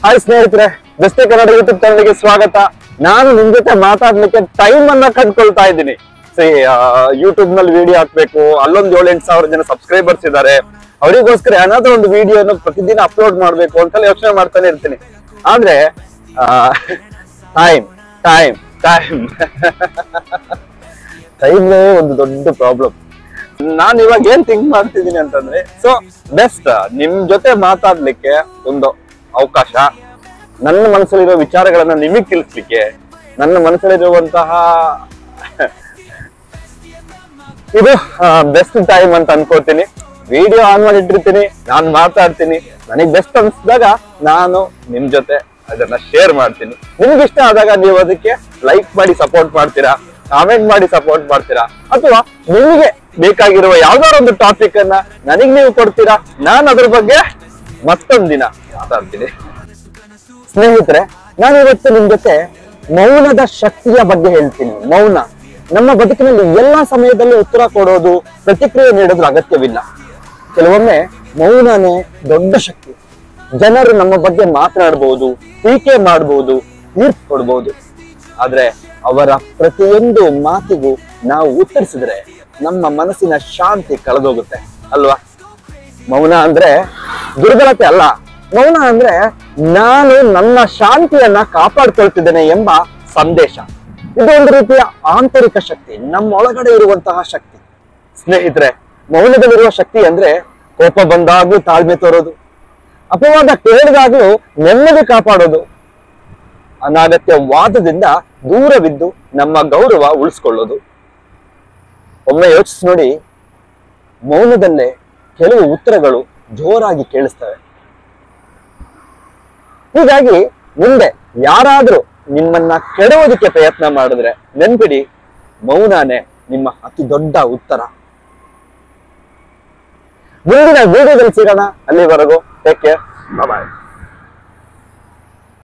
Hi ಸ್ನೇಹಿತರೆ, best Kannada YouTube ಚಾನಲ್ಗೆ ಸ್ವಾಗತ. ನಾನು ನಿಮ್ ಜೊತೆ ಮಾತಾಡ್ಲಿಕ್ಕೆ ಟೈಮ್ ಅನ್ನ ಕಂಡುಕೊಳ್ತಾ ಇದ್ದೀನಿ. ಯೂಟ್ಯೂಬ್ ನಲ್ಲಿ ವಿಡಿಯೋ ಹಾಕ್ಬೇಕು, ಅಲ್ಲೊಂದು 7-8 ಸಾವಿರ ಜನ ಸಬ್ಸ್ಕ್ರೈಬರ್ಸ್ ಇದ್ದಾರೆ. ಅವರಿಗೋಸ್ಕರ ಏನಾದ್ರೂ ಒಂದು ವಿಡಿಯೋನ ಪ್ರತಿದಿನ ಅಪ್ಲೋಡ್ ಮಾಡ್ಬೇಕು ಅಂತ ಯೋಚನೆ ಮಾಡ್ತಾನೆ ಇರ್ತೀನಿ. ಆದ್ರೆ ಟೈಮ್ ಟೈಮ್ ಟೈಮ್ ಟೈಮ್ನೇ ಒಂದು ದೊಡ್ಡ ಪ್ರಾಬ್ಲಮ್. ನಾನು ಇವಾಗ ಏನ್ ಥಿಂಕ್ ಮಾಡ್ತಿದ್ದೀನಿ ಅಂತಂದ್ರೆ, ಸೊ ಬೆಸ್ಟ್ ನಿಮ್ ಜೊತೆ ಮಾತಾಡ್ಲಿಕ್ಕೆ ಒಂದು ಅವಕಾಶ, ನನ್ನ ಮನಸ್ಸಲ್ಲಿರೋ ವಿಚಾರಗಳನ್ನ ನಿಮಗ್ ತಿಳಿಸ್ಲಿಕ್ಕೆ, ನನ್ನ ಮನಸ್ಸಲ್ಲಿರುವಂತಹ ಇದು ಬೆಸ್ಟ್ ಟೈಮ್ ಅಂತ ಅನ್ಕೋತೀನಿ. ವಿಡಿಯೋ ಆನ್ ಮಾಡಿಟ್ಟಿರ್ತೀನಿ, ನಾನು ಮಾತಾಡ್ತೀನಿ. ನನಗೆ ಬೆಸ್ಟ್ ಅನ್ಸಿದಾಗ ನಾನು ನಿಮ್ ಜೊತೆ ಅದನ್ನ ಶೇರ್ ಮಾಡ್ತೀನಿ. ನಿಮ್ಗೆ ಇಷ್ಟ ಆದಾಗ ನೀವು ಅದಕ್ಕೆ ಲೈಕ್ ಮಾಡಿ ಸಪೋರ್ಟ್ ಮಾಡ್ತೀರಾ, ಕಾಮೆಂಟ್ ಮಾಡಿ ಸಪೋರ್ಟ್ ಮಾಡ್ತೀರಾ, ಅಥವಾ ನಿಮಗೆ ಬೇಕಾಗಿರುವ ಯಾವ್ದಾದ್ರು ಒಂದು ಟಾಪಿಕ್ ಅನ್ನ ನನಗ್ ನೀವು ಕೊಡ್ತೀರಾ. ನಾನು ಅದ್ರ ಬಗ್ಗೆ ಮತ್ತೊಂದ್ ದಿನ ಮಾತಾಡ್ತೀನಿ. ಸ್ನೇಹಿತರೆ, ನಾನು ಇವತ್ತು ನಿಮ್ ಜೊತೆ ಮೌನದ ಶಕ್ತಿಯ ಬಗ್ಗೆ ಹೇಳ್ತೀನಿ. ಮೌನ ನಮ್ಮ ಬದುಕಿನಲ್ಲಿ ಎಲ್ಲಾ ಸಮಯದಲ್ಲಿ ಉತ್ತರ ಕೊಡೋದು, ಪ್ರತಿಕ್ರಿಯೆ ನೀಡೋದ್ರ ಅಗತ್ಯವಿಲ್ಲ. ಕೆಲವೊಮ್ಮೆ ಮೌನನೇ ದೊಡ್ಡ ಶಕ್ತಿ. ಜನರು ನಮ್ಮ ಬಗ್ಗೆ ಮಾತನಾಡಬಹುದು, ಟೀಕೆ ಮಾಡಬಹುದು, ತೀರ್ಪು ಕೊಡ್ಬಹುದು. ಆದ್ರೆ ಅವರ ಪ್ರತಿಯೊಂದು ಮಾತಿಗೂ ನಾವು ಉತ್ತರಿಸಿದ್ರೆ ನಮ್ಮ ಮನಸ್ಸಿನ ಶಾಂತಿ ಕಳೆದೋಗುತ್ತೆ ಅಲ್ವಾ? ಮೌನ ಅಂದ್ರೆ ದುರ್ಬಲತೆ ಅಲ್ಲ. ಮೌನ ಅಂದ್ರೆ ನಾನು ನನ್ನ ಶಾಂತಿಯನ್ನ ಕಾಪಾಡ್ಕೊಳ್ತಿದ್ದೇನೆ ಎಂಬ ಸಂದೇಶ. ಇದು ಒಂದು ರೀತಿಯ ಆಂತರಿಕ ಶಕ್ತಿ, ನಮ್ಮೊಳಗಡೆ ಇರುವಂತಹ ಶಕ್ತಿ. ಸ್ನೇಹಿತರೆ, ಮೌನದಲ್ಲಿರುವ ಶಕ್ತಿ ಅಂದ್ರೆ ಕೋಪ ಬಂದಾಗ್ಲೂ ತಾಳ್ಮೆ ತೋರೋದು, ಅಪವಾದ ಕೇಳಿದಾಗ್ಲೂ ನೆಮ್ಮದಿ ಕಾಪಾಡೋದು, ಅನಗತ್ಯ ವಾದದಿಂದ ದೂರವಿದ್ದು ನಮ್ಮ ಗೌರವ ಉಳಿಸ್ಕೊಳ್ಳೋದು. ಒಮ್ಮೆ ಯೋಚಿಸಿ ನೋಡಿ, ಮೌನದಲ್ಲೇ ಕೆಲವು ಉತ್ತರಗಳು ಜೋರಾಗಿ ಕೇಳಿಸ್ತವೆ. ಹೀಗಾಗಿ ಮುಂದೆ ಯಾರಾದ್ರೂ ನಿಮ್ಮನ್ನ ಕೆಡವೋದಕ್ಕೆ ಪ್ರಯತ್ನ ಮಾಡಿದ್ರೆ ನೆನ್ಪಿಡಿ, ಮೌನನೇ ನಿಮ್ಮ ಅತಿ ದೊಡ್ಡ ಉತ್ತರ. ಮುಂದಿನ ವಿಡಿಯೋದಲ್ಲಿ ಸಿಗೋಣ. ಅಲ್ಲಿವರೆಗೂ ಟೇಕ್ ಕೇರ್, ಬಾಯ್.